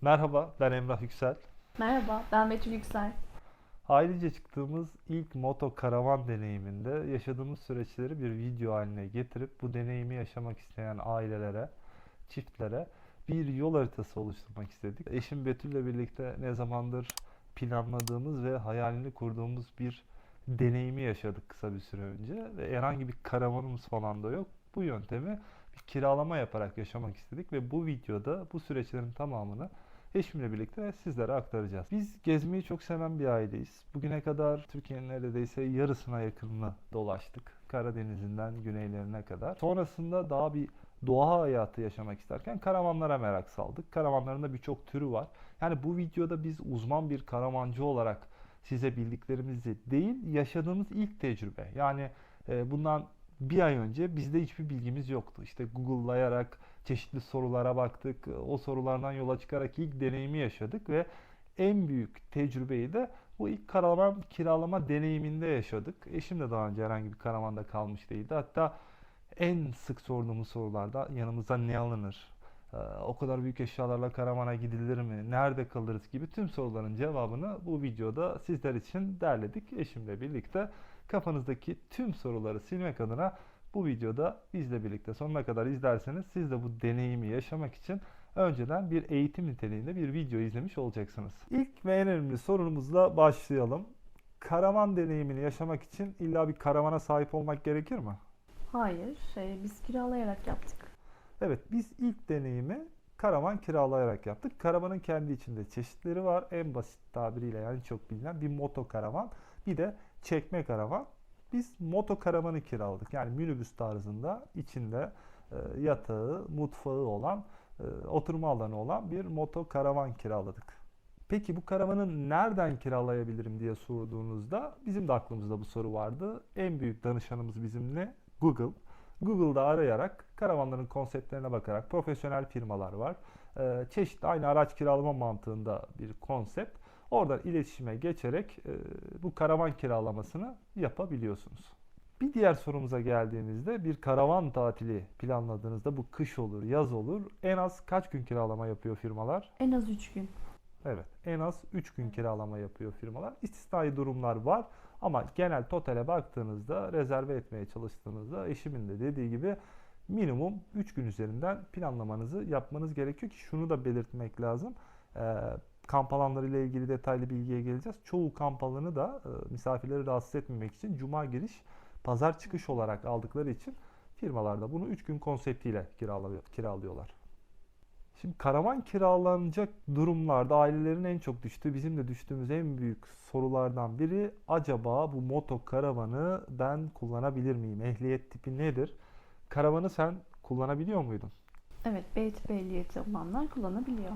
Merhaba, ben Emrah Yüksel. Merhaba, ben Betül Yüksel. Ailece çıktığımız ilk moto karavan deneyiminde yaşadığımız süreçleri bir video haline getirip bu deneyimi yaşamak isteyen ailelere, çiftlere bir yol haritası oluşturmak istedik. Eşim Betül'le birlikte ne zamandır planladığımız ve hayalini kurduğumuz bir deneyimi yaşadık kısa bir süre önce ve herhangi bir karavanımız falan da yok. Bu yöntemi bir kiralama yaparak yaşamak istedik ve bu videoda bu süreçlerin tamamını eşimle birlikte sizlere aktaracağız. Biz gezmeyi çok seven bir aileyiz. Bugüne kadar Türkiye'nin neredeyse yarısına yakınını dolaştık. Karadeniz'inden güneylerine kadar. Sonrasında daha bir doğa hayatı yaşamak isterken karavanlara merak saldık. Karavanların da birçok türü var. Yani bu videoda biz uzman bir karavancı olarak size bildiklerimizi değil, yaşadığımız ilk tecrübe. Yani bundan bir ay önce bizde hiçbir bilgimiz yoktu. İşte Google'layarak çeşitli sorulara baktık. O sorulardan yola çıkarak ilk deneyimi yaşadık ve en büyük tecrübeyi de bu ilk karavan kiralama deneyiminde yaşadık. Eşim de daha önce herhangi bir karavanda kalmış değildi. Hatta en sık sorduğumuz sorularda yanımıza ne alınır? O kadar büyük eşyalarla karavana gidilir mi? Nerede kalırız gibi tüm soruların cevabını bu videoda sizler için derledik. Eşimle birlikte kafanızdaki tüm soruları silmek adına bu videoda bizle birlikte sonuna kadar izlerseniz siz de bu deneyimi yaşamak için önceden bir eğitim niteliğinde bir video izlemiş olacaksınız. İlk ve en önemli sorunumuzla başlayalım. Karavan deneyimini yaşamak için illa bir karavana sahip olmak gerekir mi? Hayır, biz kiralayarak yaptık. Evet, biz ilk deneyimi karavan kiralayarak yaptık. Karavanın kendi içinde çeşitleri var. En basit tabiriyle yani çok bilinen bir moto karavan, bir de çekme karavan. Biz moto karavanı kiraladık. Yani minibüs tarzında içinde yatağı, mutfağı olan, oturma alanı olan bir moto karavan kiraladık. Peki bu karavanı nereden kiralayabilirim diye sorduğunuzda bizim de aklımızda bu soru vardı. En büyük danışanımız bizimle Google. Google'da arayarak karavanların konseptlerine bakarak profesyonel firmalar var. Çeşitli aynı araç kiralama mantığında bir konsept. Oradan iletişime geçerek bu karavan kiralamasını yapabiliyorsunuz. Bir diğer sorumuza geldiğimizde bir karavan tatili planladığınızda bu kış olur, yaz olur. En az kaç gün kiralama yapıyor firmalar? En az 3 gün. Evet, en az 3 gün kiralama yapıyor firmalar. İstisnai durumlar var ama genel totale baktığınızda, rezerve etmeye çalıştığınızda eşimin de dediği gibi minimum 3 gün üzerinden planlamanızı yapmanız gerekiyor ki şunu da belirtmek lazım. Ee, Kamp alanları ile ilgili detaylı bilgiye geleceğiz. Çoğu kamp alanı da misafirleri rahatsız etmemek için cuma giriş, pazar çıkış olarak aldıkları için firmalar da bunu 3 gün konseptiyle kiralıyorlar. Şimdi karavan kiralanacak durumlarda ailelerin en çok düştüğü, bizim de düştüğümüz en büyük sorulardan biri acaba bu moto karavanı ben kullanabilir miyim? Ehliyet tipi nedir? Karavanı sen kullanabiliyor muydun? Evet, B tipi ehliyeti olanlar kullanabiliyor.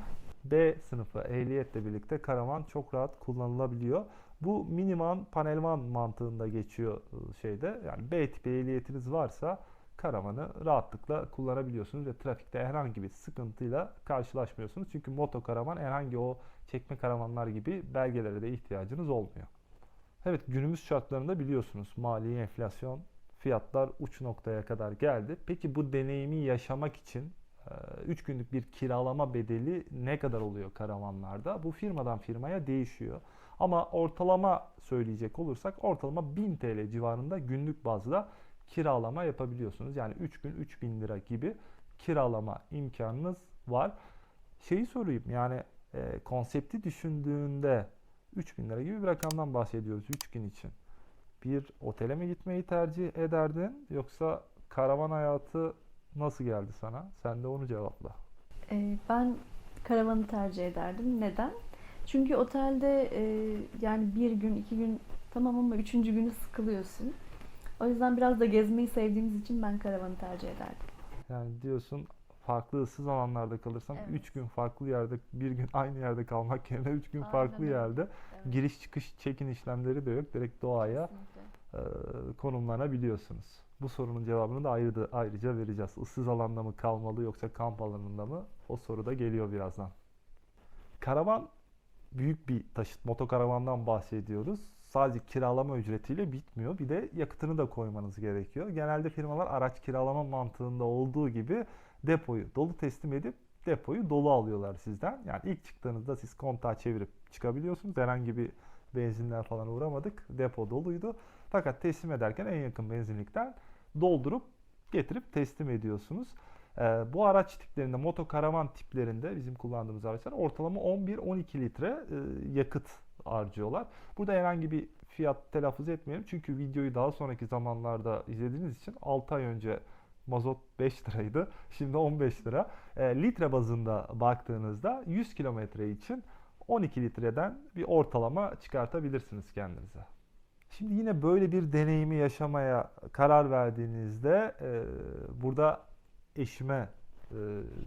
B sınıfı ehliyetle birlikte karavan çok rahat kullanılabiliyor. Bu minivan panelvan mantığında geçiyor şeyde. Yani B tipi ehliyetiniz varsa karavanı rahatlıkla kullanabiliyorsunuz ve trafikte herhangi bir sıkıntıyla karşılaşmıyorsunuz. Çünkü moto karavan herhangi o çekme karavanlar gibi belgelere de ihtiyacınız olmuyor. Evet, günümüz şartlarında biliyorsunuz mali enflasyon, fiyatlar uç noktaya kadar geldi. Peki bu deneyimi yaşamak için 3 günlük bir kiralama bedeli ne kadar oluyor karavanlarda? Bu firmadan firmaya değişiyor. Ama ortalama söyleyecek olursak ortalama 1000 TL civarında günlük bazda kiralama yapabiliyorsunuz. Yani 3 gün 3000 lira gibi kiralama imkanınız var. Şeyi sorayım yani konsepti düşündüğünde 3000 lira gibi bir rakamdan bahsediyoruz 3 gün için. Bir otele mi gitmeyi tercih ederdin yoksa karavan hayatı nasıl geldi sana? Sen de onu cevapla. Ben karavanı tercih ederdim. Neden? Çünkü otelde yani bir gün, 2 gün tamam ama üçüncü günü sıkılıyorsun. O yüzden biraz da gezmeyi sevdiğimiz için ben karavanı tercih ederdim. Yani diyorsun farklı ıssız alanlarda kalırsam Evet, 3 gün farklı yerde bir gün aynı yerde kalmak yerine 3 gün farklı aynen öyle. yerde Evet, giriş çıkış check-in işlemleri de yok. Direkt doğaya kesinlikle. e, konumlanabiliyorsunuz. Bu sorunun cevabını da ayrıca vereceğiz. Issız alanda mı kalmalı yoksa kamp alanında mı? O soru da geliyor birazdan. Karavan büyük bir taşıt. Motokaravandan bahsediyoruz. Sadece kiralama ücretiyle bitmiyor. Bir de yakıtını da koymanız gerekiyor. Genelde firmalar araç kiralama mantığında olduğu gibi depoyu dolu teslim edip depoyu dolu alıyorlar sizden. Yani ilk çıktığınızda siz kontağı çevirip çıkabiliyorsunuz. Herhangi bir benzinler falan uğramadık. Depo doluydu. Fakat teslim ederken en yakın benzinlikten doldurup getirip teslim ediyorsunuz. Bu araç tiplerinde, motokaravan tiplerinde bizim kullandığımız araçlar ortalama 11-12 litre yakıt harcıyorlar. Burada herhangi bir fiyat telaffuz etmeyelim. Çünkü videoyu daha sonraki zamanlarda izlediğiniz için 6 ay önce mazot 5 liraydı. Şimdi 15 lira. Litre bazında baktığınızda 100 kilometre için 12 litreden bir ortalama çıkartabilirsiniz kendinize. Şimdi yine böyle bir deneyimi yaşamaya karar verdiğinizde burada eşime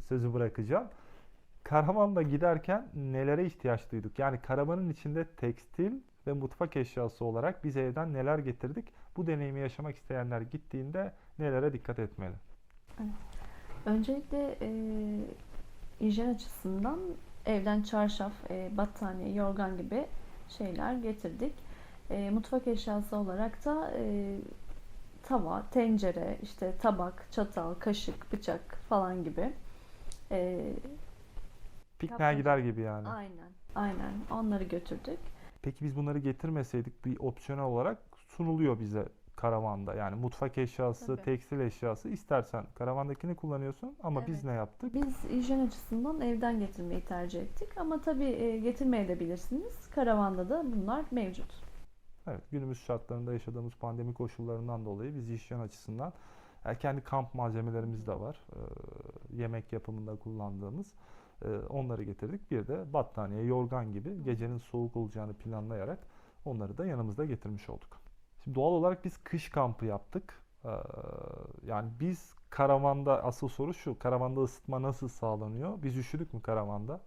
sözü bırakacağım. Karavanla giderken nelere ihtiyaç duyduk? Yani karavanın içinde tekstil ve mutfak eşyası olarak biz evden neler getirdik? Bu deneyimi yaşamak isteyenler gittiğinde nelere dikkat etmeli? Evet. Öncelikle hijyen açısından evden çarşaf, battaniye, yorgan gibi şeyler getirdik. Mutfak eşyası olarak da tava, tencere, işte tabak, çatal, kaşık, bıçak falan gibi. E, Pikniğe gider gibi yani. aynen onları götürdük. Peki biz bunları getirmeseydik bir opsiyonel olarak sunuluyor bize karavanda. Yani mutfak eşyası, Tabii. tekstil eşyası istersen karavandakini kullanıyorsun ama biz Evet. ne yaptık? Biz hijyen açısından evden getirmeyi tercih ettik ama tabii getirmeye de bilirsiniz. Karavanda da bunlar mevcut. Evet, günümüz şartlarında yaşadığımız pandemi koşullarından dolayı biz hijyen açısından kendi kamp malzemelerimiz de var. Yemek yapımında kullandığımız. Onları getirdik. Bir de battaniye, yorgan gibi gecenin soğuk olacağını planlayarak onları da yanımızda getirmiş olduk. Şimdi doğal olarak biz kış kampı yaptık. Yani biz karavanda, asıl soru şu, karavanda ısıtma nasıl sağlanıyor? Biz üşüdük mü karavanda?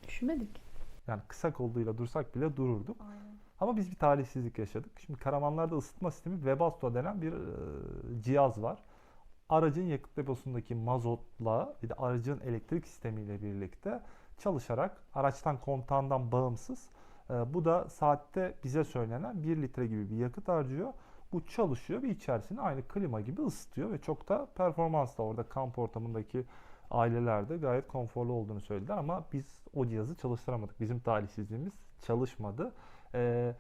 Üşümedik. Yani kısa kolluyla dursak bile dururduk. Aynen. Ama biz bir talihsizlik yaşadık. Şimdi karavanlarda ısıtma sistemi Webasto denen bir cihaz var. Aracın yakıt deposundaki mazotla bir de aracın elektrik sistemiyle birlikte çalışarak araçtan kontağından bağımsız. Bu da saatte bize söylenen 1 litre gibi bir yakıt harcıyor. Bu çalışıyor ve içerisini aynı klima gibi ısıtıyor ve çok da performanslı. Orada kamp ortamındaki ailelerde gayet konforlu olduğunu söylediler ama biz o cihazı çalıştıramadık. Bizim talihsizliğimiz çalışmadı. Ee,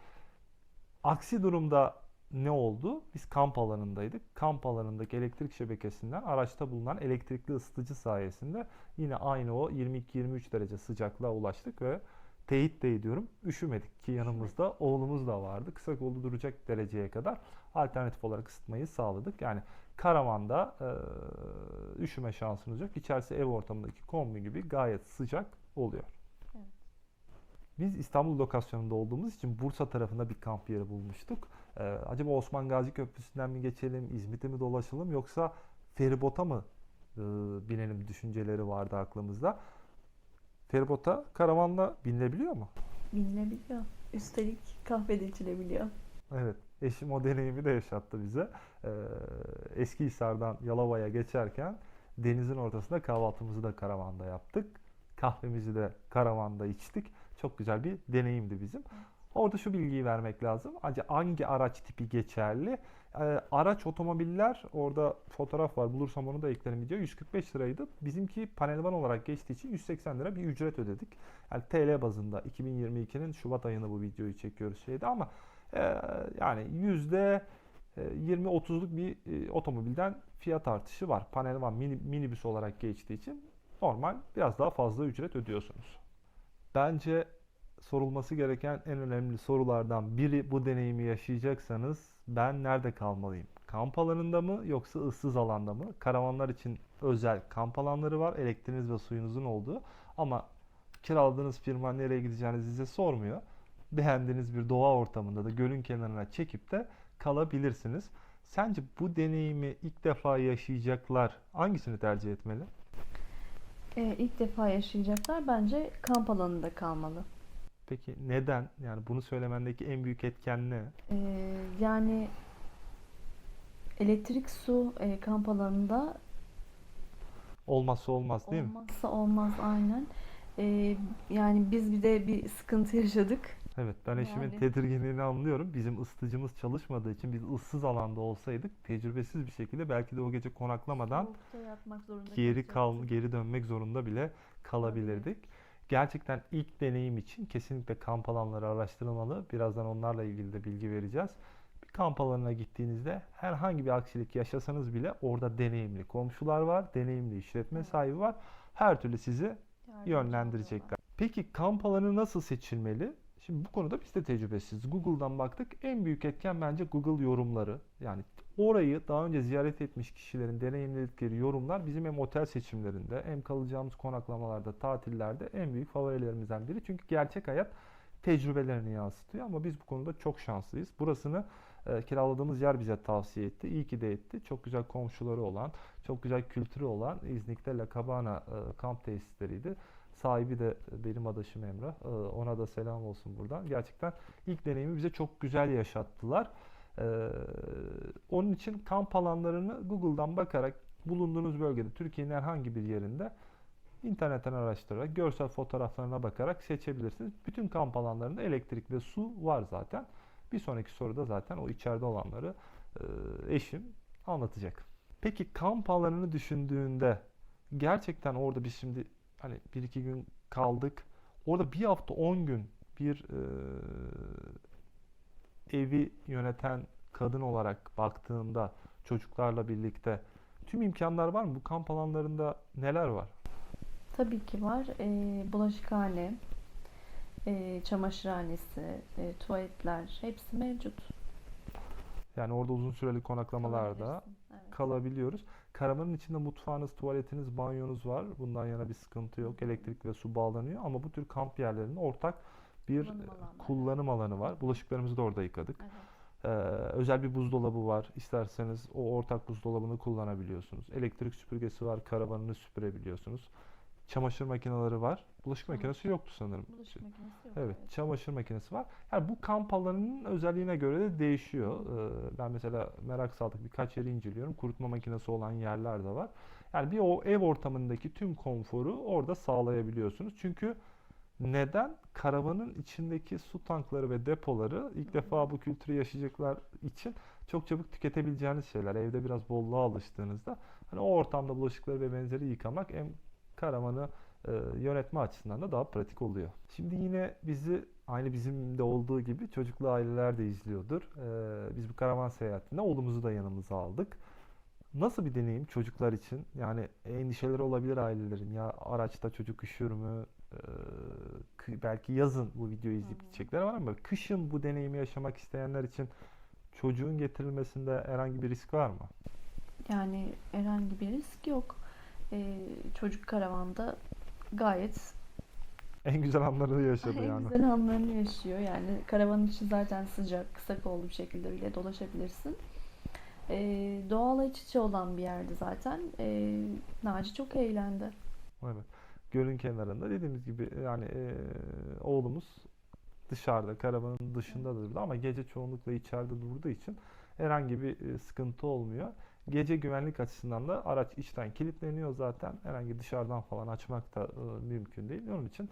Aksi durumda ne oldu? Biz kamp alanındaydık. Kamp alanındaki elektrik şebekesinden araçta bulunan elektrikli ısıtıcı sayesinde yine aynı o 22-23 derece sıcaklığa ulaştık ve teyit de ediyorum, üşümedik ki yanımızda oğlumuz da vardı. Kısa kollu duracak dereceye kadar alternatif olarak ısıtmayı sağladık. Yani karavanda üşüme şansınız yok. İçerisi ev ortamındaki kombi gibi gayet sıcak oluyor. Evet. Biz İstanbul lokasyonunda olduğumuz için Bursa tarafında bir kamp yeri bulmuştuk. Acaba Osman Gazi Köprüsü'nden mi geçelim, İzmit'e mi dolaşalım yoksa feribota mı binelim düşünceleri vardı aklımızda. Feribota karavanla binilebiliyor mu? Binilebiliyor. Üstelik kahve de içilebiliyor. Evet, eşim o deneyimi de yaşattı bize. Eskihisar'dan Yalova'ya geçerken denizin ortasında kahvaltımızı da karavanda yaptık. Kahvemizi de karavanda içtik. Çok güzel bir deneyimdi bizim. Orada şu bilgiyi vermek lazım. Hangi araç tipi geçerli? Araç otomobiller, orada fotoğraf var. Bulursam onu da eklerim video. 145 liraydı. Bizimki panel van olarak geçtiği için 180 lira bir ücret ödedik. Yani TL bazında 2022'nin Şubat ayında bu videoyu çekiyoruz şeydi ama yani %20-30'luk bir otomobilden fiyat artışı var. Panel van minibüs olarak geçtiği için normal biraz daha fazla ücret ödüyorsunuz. Bence sorulması gereken en önemli sorulardan biri, bu deneyimi yaşayacaksanız ben nerede kalmalıyım? Kamp alanında mı yoksa ıssız alanda mı? Karavanlar için özel kamp alanları var. Elektriğiniz ve suyunuzun olduğu. Ama kiraladığınız firma nereye gideceğinizi size sormuyor. Beğendiğiniz bir doğa ortamında da gölün kenarına çekip de kalabilirsiniz. Sence bu deneyimi ilk defa yaşayacaklar hangisini tercih etmeli? İlk defa yaşayacaklar bence kamp alanında kalmalı. Peki neden? Yani bunu söylemendeki en büyük etken ne? Yani elektrik, su kamp alanında Olmazsa olmaz değil mi? olmazsa olmaz aynen. Yani biz bir de bir sıkıntı yaşadık. Evet, ben eşimin Yani tedirginliğini anlıyorum. Bizim ısıtıcımız çalışmadığı için biz ıssız alanda olsaydık tecrübesiz bir şekilde belki de o gece konaklamadan soğukta yatmak zorunda kalacaktık. geri dönmek zorunda bile kalabilirdik. Kalabilirdik. Gerçekten ilk deneyim için kesinlikle kamp alanları araştırılmalı. Birazdan onlarla ilgili de bilgi vereceğiz. Bir kamp alanına gittiğinizde herhangi bir aksilik yaşasanız bile orada deneyimli komşular var, deneyimli işletme Evet, sahibi var. Her türlü sizi yardımcı oluyorlar. yönlendirecekler. Peki kamp alanı nasıl seçilmeli? Şimdi bu konuda biz de tecrübesiz. Google'dan baktık. En büyük etken bence Google yorumları. Yani orayı daha önce ziyaret etmiş kişilerin deneyimledikleri yorumlar bizim hem otel seçimlerinde hem kalacağımız konaklamalarda, tatillerde en büyük favorilerimizden biri. Çünkü gerçek hayat tecrübelerini yansıtıyor ama biz bu konuda çok şanslıyız. Burasını kiraladığımız yer bize tavsiye etti. İyi ki de etti. Çok güzel komşuları olan, çok güzel kültürü olan İznik'te La Cabana kamp tesisleriydi. Sahibi de benim adaşım Emrah. Ona da selam olsun buradan. Gerçekten ilk deneyimi bize çok güzel yaşattılar. Ee, Onun için kamp alanlarını Google'dan bakarak bulunduğunuz bölgede Türkiye'nin herhangi bir yerinde internetten araştırarak görsel fotoğraflarına bakarak seçebilirsiniz. Bütün kamp alanlarında elektrik ve su var zaten. Bir sonraki soruda zaten o içeride olanları eşim anlatacak. Peki kamp alanını düşündüğünde gerçekten orada biz şimdi hani bir iki gün kaldık. Orada bir hafta 10 gün bir evi yöneten kadın olarak baktığında çocuklarla birlikte tüm imkanlar var mı? Bu kamp alanlarında neler var? Tabii ki var. Bulaşıkhane, çamaşırhanesi, tuvaletler hepsi mevcut. Yani orada uzun süreli konaklamalarda Kalabilirsin. Evet. kalabiliyoruz. Karavanın içinde mutfağınız, tuvaletiniz, banyonuz var. Bundan yana bir sıkıntı Hı yok. hı. Elektrik ve su bağlanıyor ama bu tür kamp yerlerinde ortak bir Kullanım alanları. kullanım alanı var. Bulaşıklarımızı da orada yıkadık. Evet. Özel bir buzdolabı var. İsterseniz o ortak buzdolabını kullanabiliyorsunuz. Elektrik süpürgesi var. Karavanını süpürebiliyorsunuz. Çamaşır makineleri var. Bulaşık makinesi Çamaşır. yoktu sanırım. Bulaşık makinesi yok. Evet, Evet. çamaşır makinesi var. Yani bu kamp alanının özelliğine göre de değişiyor. Ben mesela merak saldık birkaç yeri inceliyorum. Kurutma makinesi olan yerler de var. Yani bir o ev ortamındaki tüm konforu orada sağlayabiliyorsunuz. Çünkü neden? Karavanın içindeki su tankları ve depoları ilk Hı hı. defa bu kültürü yaşayacaklar için çok çabuk tüketebileceğiniz şeyler. Evde biraz bolluğa alıştığınızda hani o ortamda bulaşıkları ve benzeri yıkamak hem karavanı yönetme açısından da daha pratik oluyor. Şimdi yine bizi aynı bizim de olduğu gibi çocuklu aileler de izliyordur. Biz bu karavan seyahatinde oğlumuzu da yanımıza aldık. Nasıl bir deneyim çocuklar için? Yani endişeleri olabilir ailelerin. Ya araçta çocuk üşür mü? Belki yazın bu videoyu Hı izleyip hı. gidecekler var ama kışın bu deneyimi yaşamak isteyenler için çocuğun getirilmesinde herhangi bir risk var mı? Yani herhangi bir risk yok. Çocuk karavanda gayet En güzel anları yaşadı en yani. güzel anlarını yaşıyor. Yani karavanın içi zaten sıcak, kısa kollu bir şekilde bile dolaşabilirsin. Doğala iç içe olan bir yerdi zaten. Naci çok eğlendi. Evet. Gölün kenarında dediğimiz gibi yani oğlumuz dışarıda, karavanın dışında Evet. durdu ama gece çoğunlukla içeride durduğu için herhangi bir sıkıntı olmuyor. Gece güvenlik açısından da araç içten kilitleniyor zaten. Herhangi dışarıdan falan açmak da mümkün değil. Onun için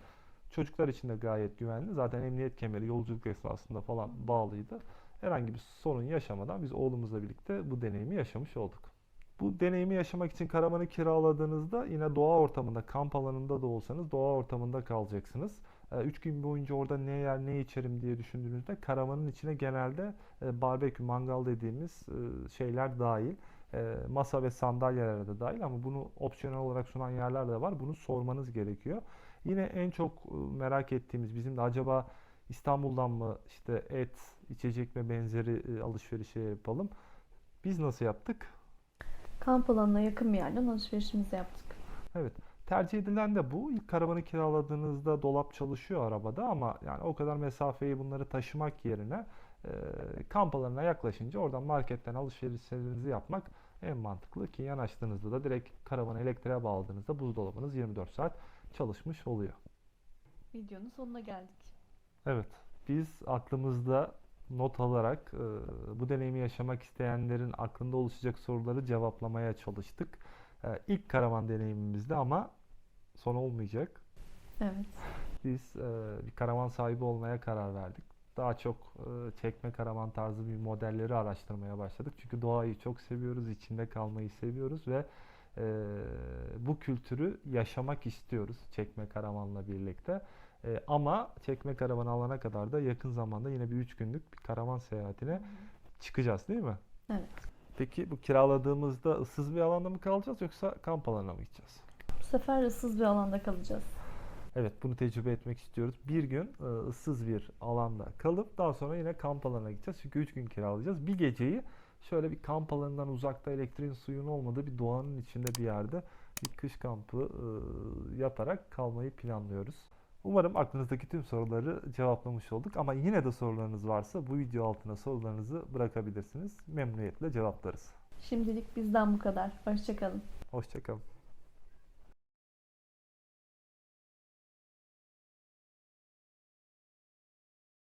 çocuklar için de gayet güvenli. Zaten emniyet kemeri yolculuk esnasında Hı falan hı. bağlıydı. Herhangi bir sorun yaşamadan biz oğlumuzla birlikte bu deneyimi yaşamış olduk. Bu deneyimi yaşamak için karavanı kiraladığınızda yine doğa ortamında, kamp alanında da olsanız doğa ortamında kalacaksınız. 3 gün boyunca orada ne yer ne içerim diye düşündüğünüzde karavanın içine genelde barbekü, mangal dediğimiz şeyler dahil. Masa ve sandalyeler de dahil ama bunu opsiyonel olarak sunan yerler de var. Bunu sormanız gerekiyor. Yine en çok merak ettiğimiz bizim de acaba İstanbul'dan mı işte et, içecek ve benzeri alışverişe yapalım. Biz nasıl yaptık? Kamp alanına yakın bir yerden alışverişimizi yaptık. Evet. Tercih edilen de bu. İlk karavanı kiraladığınızda dolap çalışıyor arabada ama yani o kadar mesafeyi bunları taşımak yerine e, kamp alanına yaklaşınca oradan marketten alışverişlerinizi yapmak en mantıklı ki yanaştığınızda da direkt karavanı elektriğe bağladığınızda buzdolabınız 24 saat çalışmış oluyor. Videonun sonuna geldik. Evet. Biz aklımızda not alarak bu deneyimi yaşamak isteyenlerin aklında oluşacak soruları cevaplamaya çalıştık. İlk karavan deneyimimizde ama son olmayacak. Evet. Biz bir karavan sahibi olmaya karar verdik. Daha çok çekme karavan tarzı bir modelleri araştırmaya başladık. Çünkü doğayı çok seviyoruz, içinde kalmayı seviyoruz ve e, bu kültürü yaşamak istiyoruz çekme karavanla birlikte. Ama çekme karavanı alana kadar da yakın zamanda yine bir 3 günlük bir karavan seyahatine çıkacağız, değil mi? Evet. Peki bu kiraladığımızda ıssız bir alanda mı kalacağız yoksa kamp alanına mı gideceğiz? Bu sefer ıssız bir alanda kalacağız. Evet, bunu tecrübe etmek istiyoruz. Bir gün ıssız bir alanda kalıp daha sonra yine kamp alanına gideceğiz. Çünkü 3 gün kiralayacağız. Bir geceyi şöyle bir kamp alanından uzakta elektriğin suyun olmadığı bir doğanın içinde bir yerde bir kış kampı yaparak kalmayı planlıyoruz. Umarım aklınızdaki tüm soruları cevaplamış olduk. Ama yine de sorularınız varsa bu video altına sorularınızı bırakabilirsiniz. Memnuniyetle cevaplarız. Şimdilik bizden bu kadar. Hoşça kalın. Hoşça kalın.